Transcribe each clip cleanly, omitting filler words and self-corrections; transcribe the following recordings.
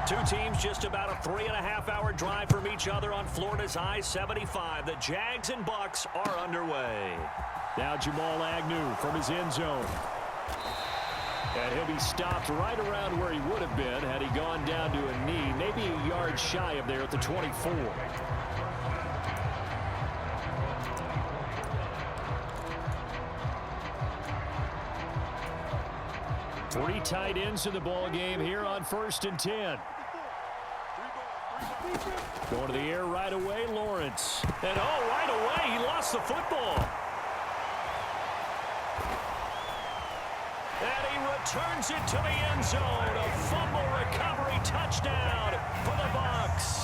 Two teams just about a 3.5-hour drive from each other on Florida's I-75. The Jags and Bucks are underway. Now Jamal Agnew from his end zone. And he'll be stopped right around where he would have been had he gone down to a knee, maybe a yard shy of there at the 24. Three tight ends in the ball game here on 1st and 10. Going to the air right away, Lawrence. And right away, he lost the football. And he returns it to the end zone. A fumble recovery touchdown for the Bucks.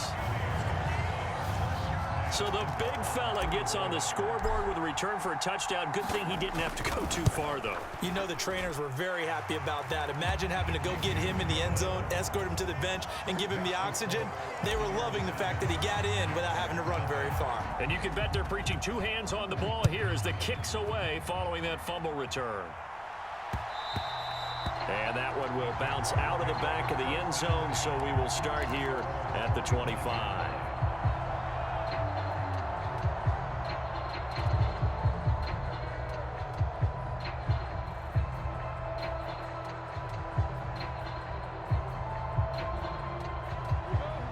So the big fella gets on the scoreboard with a return for a touchdown. Good thing he didn't have to go too far, though. You know the trainers were very happy about that. Imagine having to go get him in the end zone, escort him to the bench, and give him the oxygen. They were loving the fact that he got in without having to run very far. And you can bet they're preaching two hands on the ball here as the kick's away following that fumble return. And that one will bounce out of the back of the end zone, so we will start here at the 25.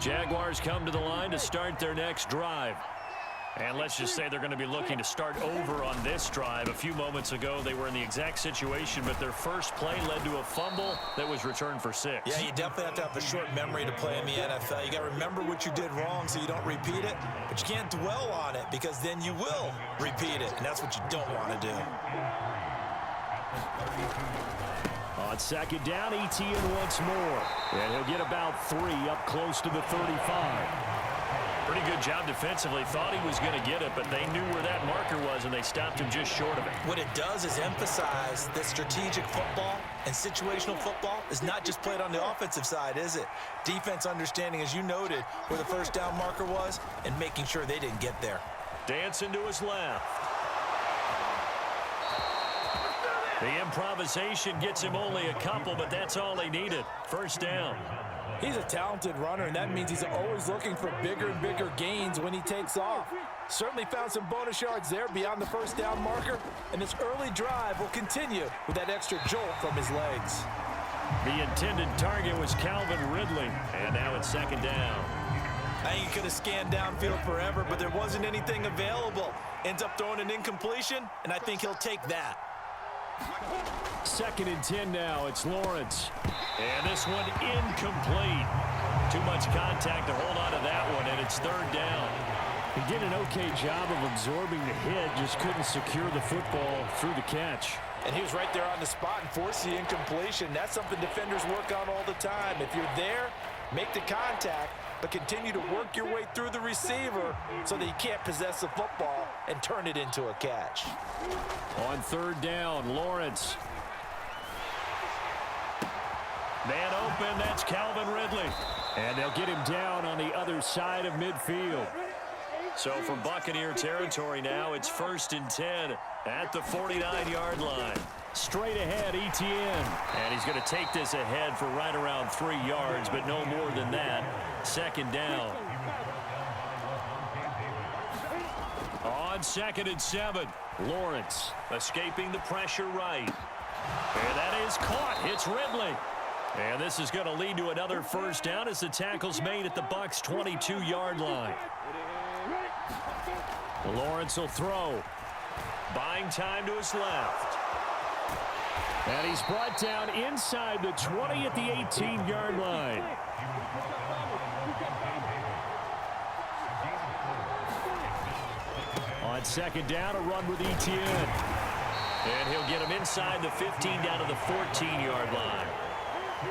Jaguars come to the line to start their next drive. And let's just say they're going to be looking to start over on this drive. A few moments ago, they were in the exact situation, but their first play led to a fumble that was returned for 6. Yeah, you definitely have to have a short memory to play in the NFL. You got to remember what you did wrong so you don't repeat it, but you can't dwell on it because then you will repeat it, and that's what you don't want to do. On 2nd down, Etienne once more. And he'll get about 3 up close to the 35. Pretty good job defensively. Thought he was going to get it, but they knew where that marker was, and they stopped him just short of it. What it does is emphasize that strategic football and situational football is not just played on the offensive side, is it? Defense understanding, as you noted, where the first down marker was and making sure they didn't get there. Dancing to his left. The improvisation gets him only a couple, but that's all he needed. First down. He's a talented runner, and that means he's always looking for bigger and bigger gains when he takes off. Certainly found some bonus yards there beyond the first down marker, and this early drive will continue with that extra jolt from his legs. The intended target was Calvin Ridley, and now it's 2nd down. I think he could have scanned downfield forever, but there wasn't anything available. Ends up throwing an incompletion, and I think he'll take that. 2nd and 10 now. It's Lawrence. And this one incomplete. Too much contact to hold on to that one, and it's 3rd down. He did an okay job of absorbing the hit, just couldn't secure the football through the catch. And he was right there on the spot and forced the incompletion. That's something defenders work on all the time. If you're there, make the contact, but continue to work your way through the receiver so that you can't possess the football and turn it into a catch. On 3rd down, Lawrence. Man open, that's Calvin Ridley. And they'll get him down on the other side of midfield. So from Buccaneer territory now, it's 1st and 10 at the 49-yard line. Straight ahead, Etienne. And he's going to take this ahead for right around 3 yards, but no more than that. 2nd down. On 2nd and 7, Lawrence escaping the pressure right. And that is caught. It's Ridley. And this is going to lead to another first down as the tackle's made at the Bucs' 22-yard line. Lawrence will throw. Buying time to his left. And he's brought down inside the 20 at the 18-yard line. On 2nd down, a run with Etienne. And he'll get him inside the 15 down to the 14-yard line.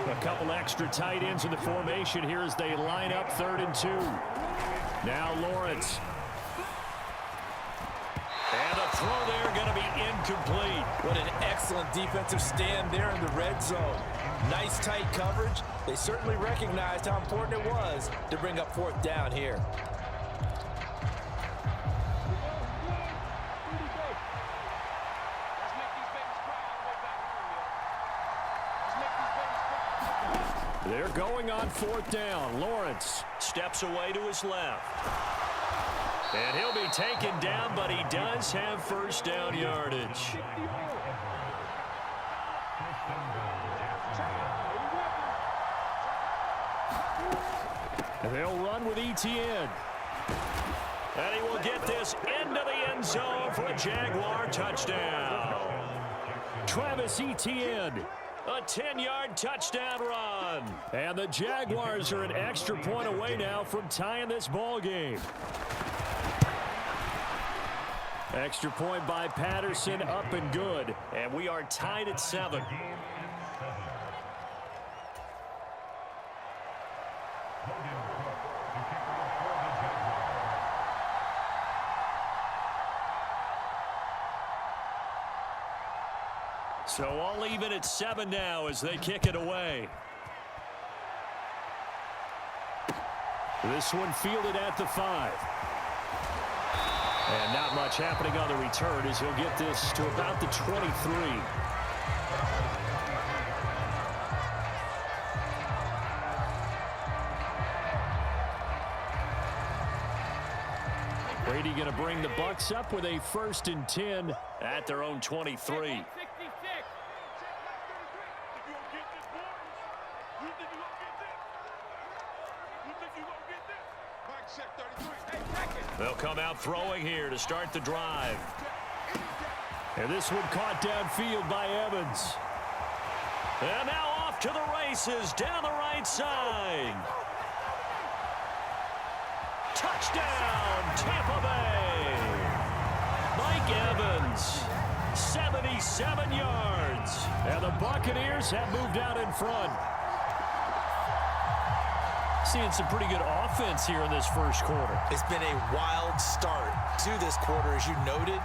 A couple extra tight ends in the formation here as they line up 3rd and 2. Now Lawrence. And the throw there going to be incomplete. What an excellent defensive stand there in the red zone. Nice tight coverage. They certainly recognized how important it was to bring up 4th down here. They're going on 4th down. Lawrence steps away to his left. And he'll be taken down, but he does have first down yardage. And they'll run with Etienne. And he will get this into the end zone for a Jaguar touchdown. Travis Etienne. A 10-yard touchdown run. And the Jaguars are an extra point away now from tying this ball game. Extra point by Patterson, up and good. And we are tied at 7. So all even at 7 now as they kick it away. This one fielded at the 5. And not much happening on the return as he'll get this to about the 23. Brady going to bring the Bucs up with a 1st and 10 at their own 23. They'll come out throwing here to start the drive. And this one caught downfield by Evans. And now off to the races down the right side. Touchdown, Tampa Bay. Mike Evans, 77 yards. And the Buccaneers have moved out in front. Seeing some pretty good offense here in this first quarter. It's been a wild start to this quarter, as you noted.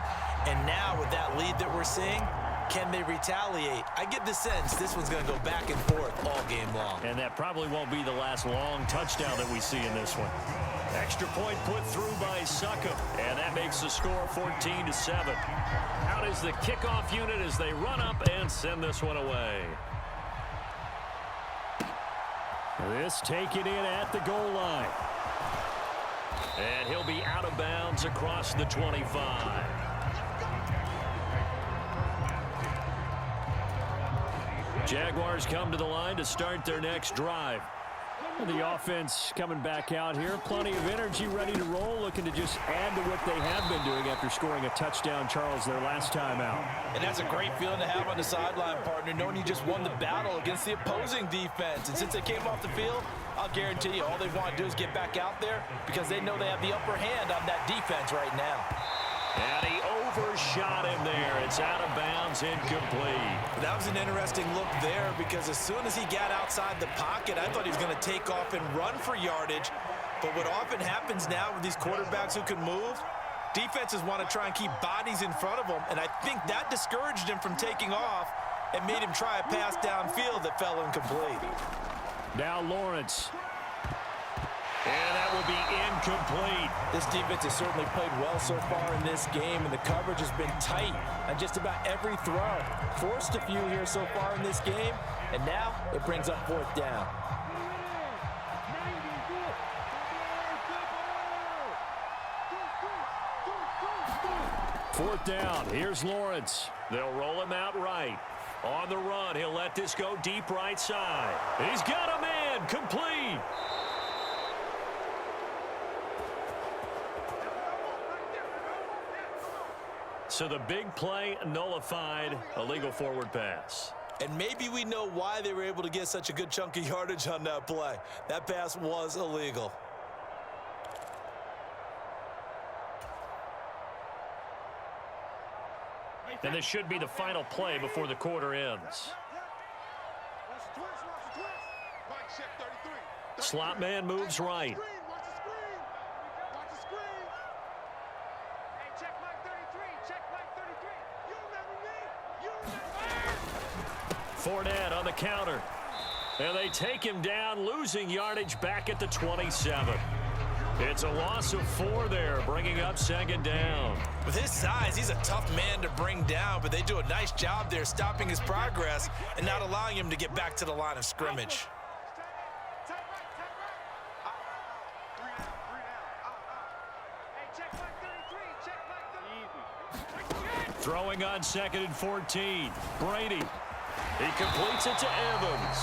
And now with that lead that we're seeing, can they retaliate? I get the sense this one's going to go back and forth all game long. And that probably won't be the last long touchdown that we see in this one. Extra point put through by Succop. And that makes the score 14-7. Out is the kickoff unit as they run up and send this one away. This taken in at the goal line. And he'll be out of bounds across the 25. Jaguars come to the line to start their next drive. The offense coming back out here. Plenty of energy, ready to roll, looking to just add to what they have been doing after scoring a touchdown, Charles, their last time out. And that's a great feeling to have on the sideline, partner, knowing you just won the battle against the opposing defense. And since they came off the field, I'll guarantee you all they want to do is get back out there because they know they have the upper hand on that defense right now. And he overshot him there. It's out of bounds, incomplete. That was an interesting look there because as soon as he got outside the pocket, I thought he was going to take off and run for yardage. But what often happens now with these quarterbacks who can move, defenses want to try and keep bodies in front of them. And I think that discouraged him from taking off and made him try a pass downfield that fell incomplete. Now Lawrence. And that will be incomplete. This defense has certainly played well so far in this game, and the coverage has been tight on just about every throw. Forced a few here so far in this game, and now it brings up 4th down. Fourth down. Here's Lawrence. They'll roll him out right. On the run, he'll let this go deep right side. He's got a man. Complete. So the big play nullified, a legal forward pass. And maybe we know why they were able to get such a good chunk of yardage on that play. That pass was illegal. And this should be the final play before the quarter ends. Slot man moves right. Fournette on the counter. And they take him down, losing yardage back at the 27. It's a loss of 4 there, bringing up 2nd down. With his size, he's a tough man to bring down, but they do a nice job there stopping his progress and not allowing him to get back to the line of scrimmage. Throwing on 2nd and 14. Brady. He completes it to Evans.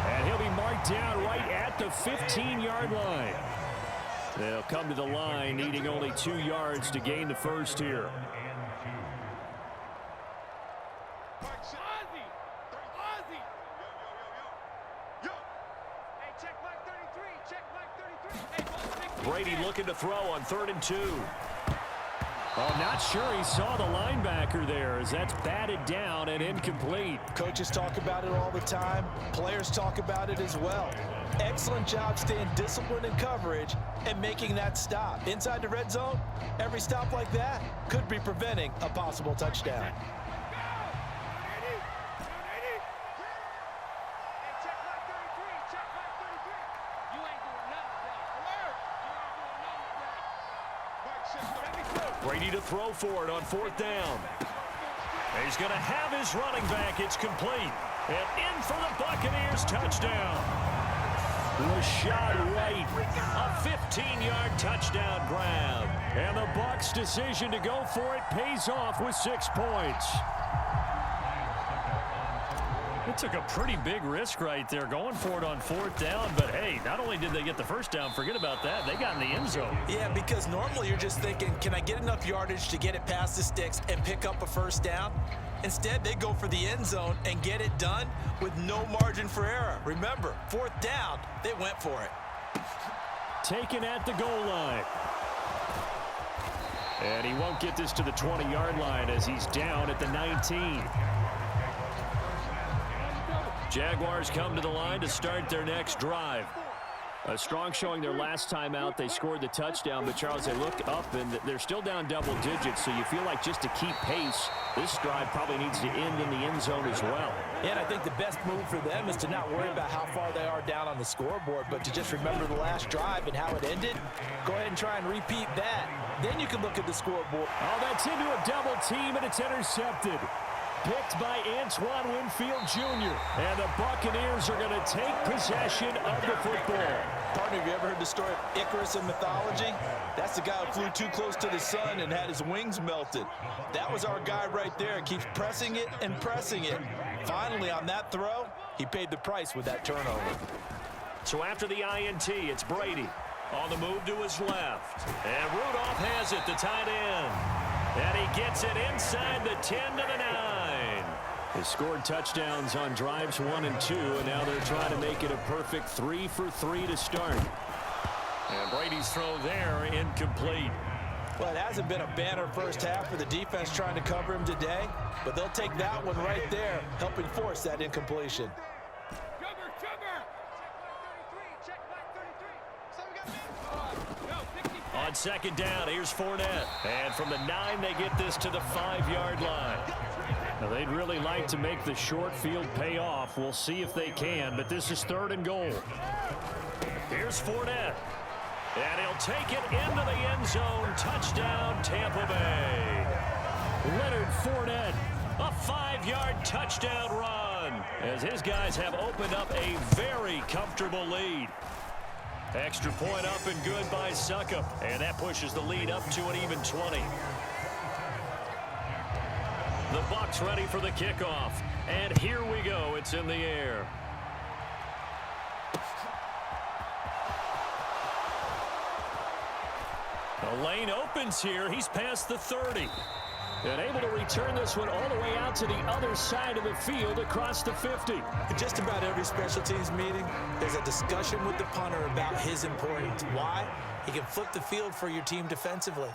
And he'll be marked down right at the 15-yard line. They'll come to the line needing only 2 yards to gain the first here. Brady looking to throw on 3rd and 2. Oh, not sure he saw the linebacker there as that's batted down and incomplete. Coaches talk about it all the time. Players talk about it as well. Excellent job staying disciplined in coverage and making that stop. Inside the red zone, every stop like that could be preventing a possible touchdown. Brady to throw for it on 4th down. He's going to have his running back. It's complete. And in for the Buccaneers touchdown. Rashad White. A 15-yard touchdown grab. And the Bucs' decision to go for it pays off with 6 points. It took a pretty big risk right there going for it on 4th down. But, hey, not only did they get the first down, forget about that, they got in the end zone. Yeah, because normally you're just thinking, can I get enough yardage to get it past the sticks and pick up a first down? Instead, they go for the end zone and get it done with no margin for error. Remember, 4th down, they went for it. Taken at the goal line. And he won't get this to the 20-yard line as he's down at the 19. Jaguars come to the line to start their next drive. A strong showing their last time out. They scored the touchdown, but Charles, they look up and they're still down double digits, so you feel like just to keep pace, this drive probably needs to end in the end zone as well. And I think the best move for them is to not worry about how far they are down on the scoreboard, but to just remember the last drive and how it ended. Go ahead and try and repeat that. Then you can look at the scoreboard. Oh, that's into a double team, and it's intercepted. Picked by Antoine Winfield Jr. And the Buccaneers are going to take possession of the football. Partner, have you ever heard the story of Icarus in mythology? That's the guy who flew too close to the sun and had his wings melted. That was our guy right there. Keeps pressing it and pressing it. Finally, on that throw, he paid the price with that turnover. So after the INT, it's Brady on the move to his left. And Rudolph has it, the tight end. And he gets it inside the 10 to the 9. They scored touchdowns on drives 1 and 2, and now they're trying to make it a perfect 3 for 3 to start. And Brady's throw there, incomplete. Well, it hasn't been a banner first half for the defense trying to cover him today, but they'll take that one right there, helping force that incompletion. On 2nd down, here's Fournette. And from the 9, they get this to the 5-yard line. Now, they'd really like to make the short field pay off. We'll see if they can, but this is 3rd and goal. Here's Fournette. And he'll take it into the end zone. Touchdown, Tampa Bay. Leonard Fournette. A 5-yard touchdown run as his guys have opened up a very comfortable lead. Extra point up and good by Succop. And that pushes the lead up to an even 20. The Bucs ready for the kickoff. And here we go. It's in the air. The lane opens here. He's past the 30. And able to return this one all the way out to the other side of the field across the 50. In just about every special teams meeting, there's a discussion with the punter about his importance. Why? He can flip the field for your team defensively,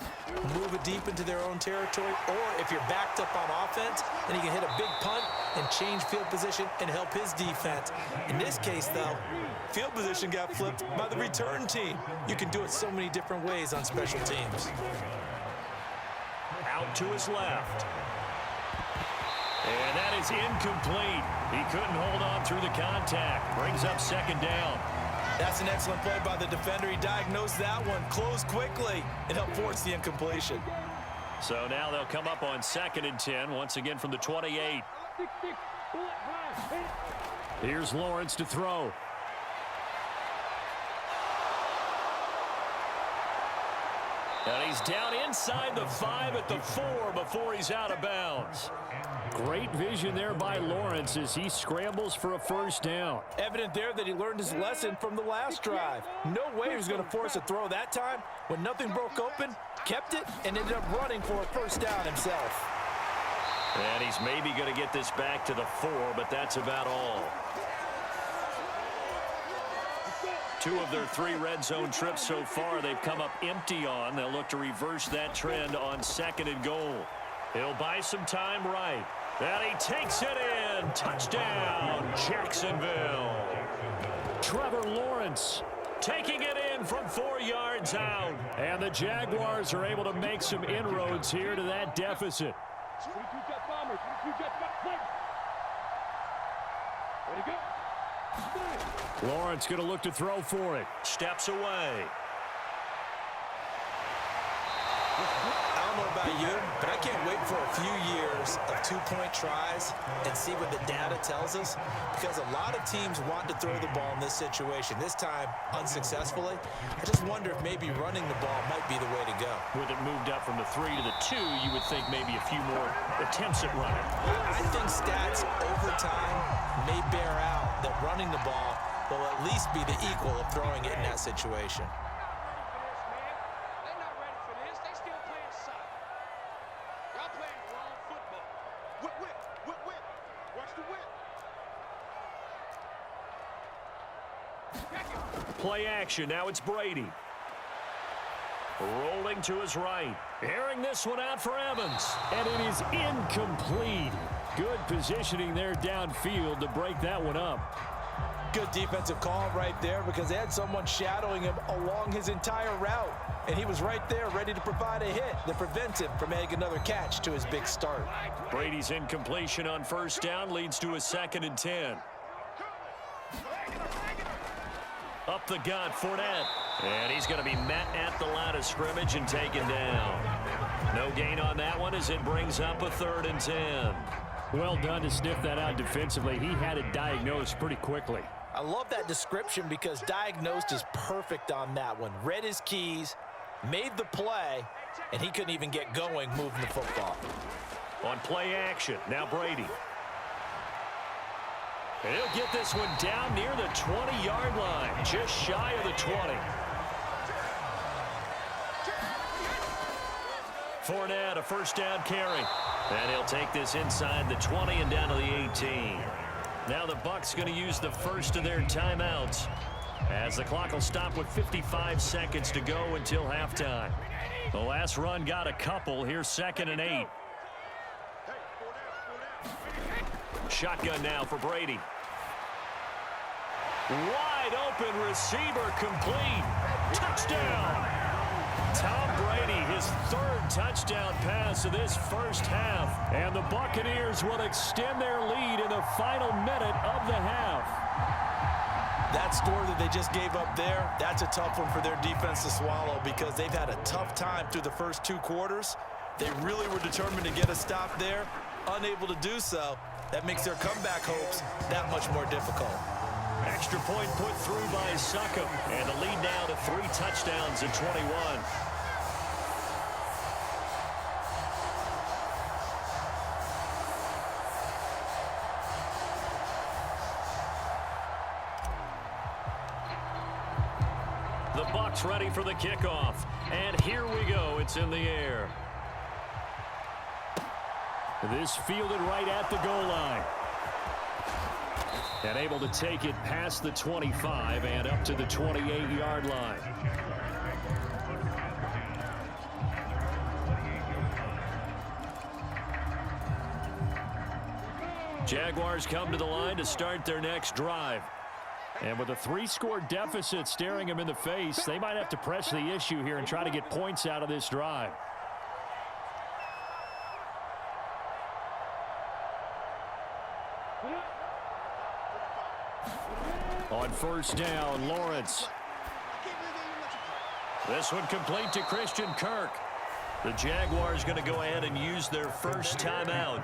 move it deep into their own territory, or if you're backed up on offense, then he can hit a big punt and change field position and help his defense. In this case, though, field position got flipped by the return team. You can do it so many different ways on special teams. Out to his left. And that is incomplete. He couldn't hold on through the contact. Brings up 2nd down. That's an excellent play by the defender. He diagnosed that one, closed quickly, and helped force the incompletion. So now they'll come up on 2nd and 10, once again from the 28. Here's Lawrence to throw. And he's down inside the 5 at the 4 before he's out of bounds. Great vision there by Lawrence as he scrambles for a first down. Evident there that he learned his lesson from the last drive. No way he was going to force a throw that time. When nothing broke open, kept it, and ended up running for a first down himself. And he's maybe going to get this back to the 4, but that's about all. 2 of their 3 red zone trips so far they've come up empty on. They'll look to reverse that trend on 2nd and goal. He'll buy some time right. And he takes it in. Touchdown, Jacksonville. Trevor Lawrence Taking it in from 4 yards out. And the Jaguars are able to make some inroads here to that deficit. Lawrence going to look to throw for it. Steps away. I don't know about you, but I can't wait for a few years of 2-point tries and see what the data tells us, because a lot of teams want to throw the ball in this situation, this time unsuccessfully. I just wonder if maybe running the ball might be the way to go. With it moved up from the 3 to the 2, you would think maybe a few more attempts at running. I think stats over time may bear out that running the ball will at least be the equal of throwing it in that situation. Play action. Now it's Brady. Rolling to his right. Airing this one out for Evans. And it is incomplete. Good positioning there downfield to break that one up. Good defensive call right there, because they had someone shadowing him along his entire route. And he was right there ready to provide a hit that prevents him from making another catch to his big start. Brady's incompletion on first down leads to a 2nd and 10. Up the gut, Fournette. And he's going to be met at the line of scrimmage and taken down. No gain on that one as it brings up a 3rd and 10. Well done to sniff that out defensively. He had it diagnosed pretty quickly. I love that description, because diagnosed is perfect on that one. Read his keys, made the play, and he couldn't even get going moving the football. On play action, now Brady. And he'll get this one down near the 20-yard line, just shy of the 20. Fournette, a first down carry. And he'll take this inside the 20 and down to the 18. Now the Bucs going to use the first of their timeouts, as the clock will stop with 55 seconds to go until halftime. The last run got a couple. Here's 2nd and 8. Shotgun now for Brady. Wide open receiver, complete. Touchdown. Tom Brady, his 3rd touchdown pass of this first half. And the Buccaneers will extend their lead in the final minute of the half. That score that they just gave up there, that's a tough one for their defense to swallow, because they've had a tough time through the first 2 quarters. They really were determined to get a stop there, unable to do so. That makes their comeback hopes that much more difficult. Extra point put through by Succop, and the lead now to 3 touchdowns at 21. The Bucs ready for the kickoff, and here we go. It's in the air. This fielded right at the goal line. And able to take it past the 25 and up to the 28-yard line. Jaguars come to the line to start their next drive. And with a 3-score deficit staring them in the face, they might have to press the issue here and try to get points out of this drive. On first down, Lawrence. This one complete to Christian Kirk. The Jaguars going to go ahead and use their first timeout,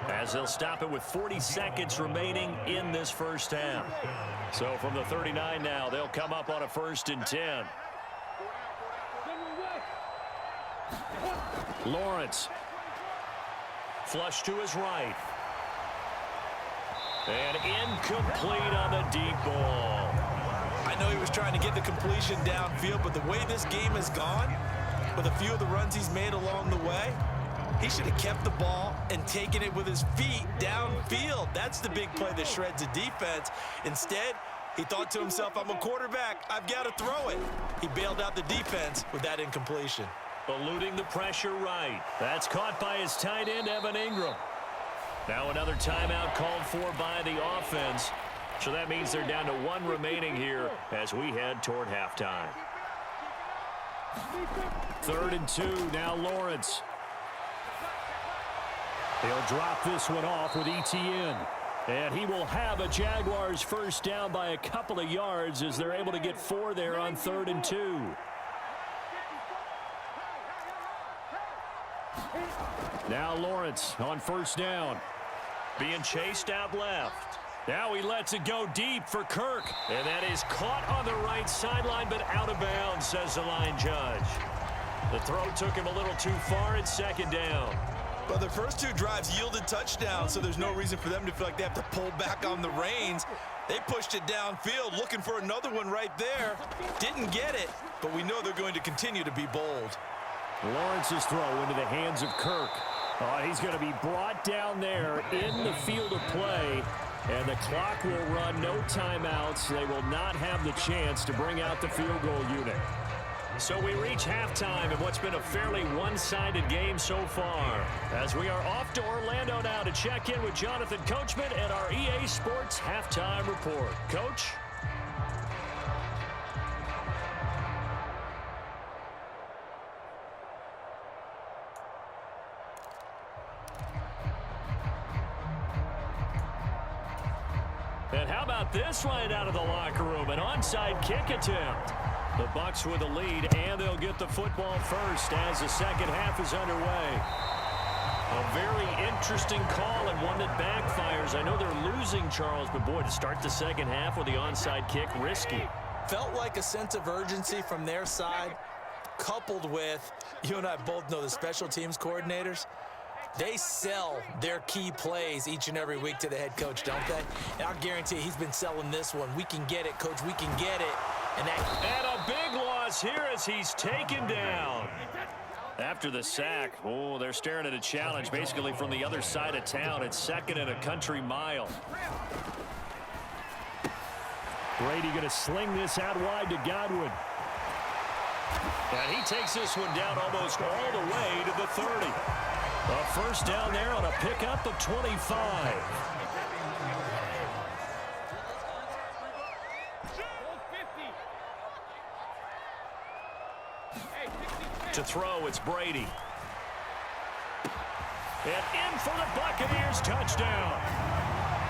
as they'll stop it with 40 seconds remaining in this first half. So from the 39 now, they'll come up on a 1st and 10. Lawrence. Flush to his right. And incomplete on the deep ball. I know he was trying to get the completion downfield, but the way this game has gone, with a few of the runs he's made along the way, he should have kept the ball and taken it with his feet downfield. That's the big play that shreds a defense. Instead, he thought to himself, I'm a quarterback, I've got to throw it. He bailed out the defense with that incompletion. Eluding the pressure right. That's caught by his tight end, Evan Ingram. Now another timeout called for by the offense. So that means they're down to one remaining here as we head toward halftime. 3rd and 2, now Lawrence. He'll drop this one off with ETN. And he will have a Jaguars first down by a couple of yards as they're able to get 4 there on 3rd and 2. Now Lawrence on first down. Being chased out left. Now he lets it go deep for Kirk. And that is caught on the right sideline, but out of bounds, says the line judge. The throw took him a little too far. It's 2nd down. But the first 2 drives yielded touchdowns, so there's no reason for them to feel like they have to pull back on the reins. They pushed it downfield, looking for another one right there. Didn't get it, but we know they're going to continue to be bold. Lawrence's throw into the hands of Kirk. Oh, he's going to be brought down there in the field of play, and the clock will run, no timeouts. They will not have the chance to bring out the field goal unit. So we reach halftime in what's been a fairly one-sided game so far. As we are off to Orlando now to check in with Jonathan Coachman and our EA Sports Halftime Report. Coach? And how about this right out of the locker room? An onside kick attempt. The Bucs with the lead, and they'll get the football first as the second half is underway. A very interesting call and one that backfires. I know they're losing, Charles, but boy, to start the second half with the onside kick, risky. Felt like a sense of urgency from their side, coupled with, you and I both know the special teams coordinators, they sell their key plays each and every week to the head coach, don't they? And I'll guarantee he's been selling this one. We can get it, coach, we can get it. And a big loss here as he's taken down. After the sack, oh, they're staring at a challenge basically from the other side of town. It's 2nd and a country mile. Brady going to sling this out wide to Godwin. And he takes this one down almost all the way to the 30. A first down there on a pickup of 25. To throw, it's Brady. And in for the Buccaneers, touchdown.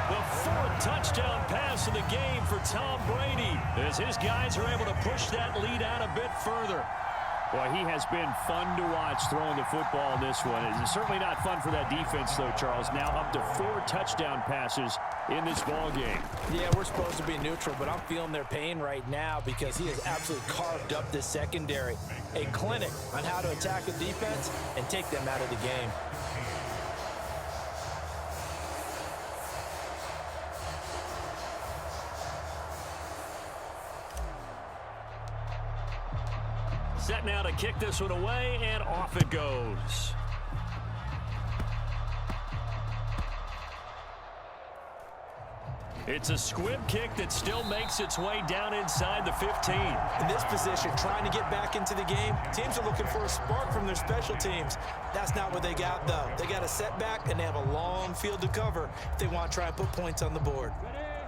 The 4th touchdown pass of the game for Tom Brady as his guys are able to push that lead out a bit further. Boy, he has been fun to watch throwing the football in this one. It's certainly not fun for that defense, though, Charles. Now up to 4 touchdown passes in this ball game. Yeah, we're supposed to be neutral, but I'm feeling their pain right now because he has absolutely carved up this secondary. A clinic on how to attack a defense and take them out of the game. Set now to kick this one away, and off it goes. It's a squib kick that still makes its way down inside the 15. In this position, trying to get back into the game, teams are looking for a spark from their special teams. That's not what they got, though. They got a setback, and they have a long field to cover if they want to try and put points on the board.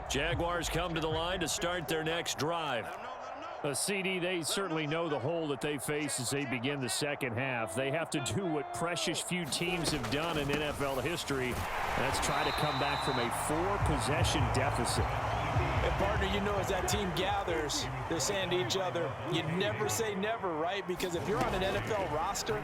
Jaguars come to the line to start their next drive. CD, they certainly know the hole that they face as they begin the second half. They have to do what precious few teams have done in NFL history. That's try to come back from a 4-possession deficit. And partner, you know, as that team gathers, they're saying to each other, you never say never, right? Because if you're on an NFL roster,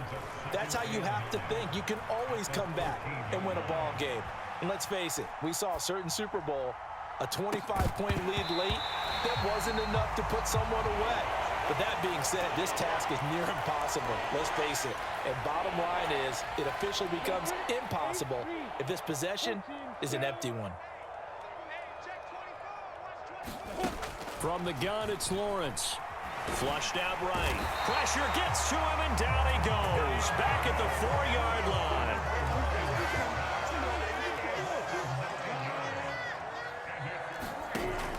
that's how you have to think. You can always come back and win a ball game. And let's face it, we saw a certain Super Bowl, a 25-point lead late, that wasn't enough to put someone away. But that being said, this task is near impossible. Let's face it. And bottom line is, it officially becomes impossible if this possession is an empty one. From the gun, it's Lawrence. Flushed out right. Pressure gets to him, and down he goes. Back at the 4-yard line.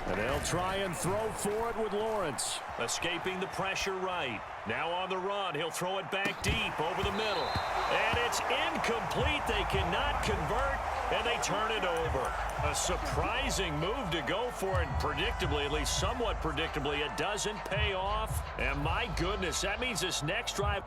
And they'll try and throw for it with Lawrence. Escaping the pressure right. Now on the run, he'll throw it back deep over the middle. And it's incomplete. They cannot convert, and they turn it over. A surprising move to go for it, and predictably, at least somewhat predictably, it doesn't pay off. And my goodness, that means this next drive...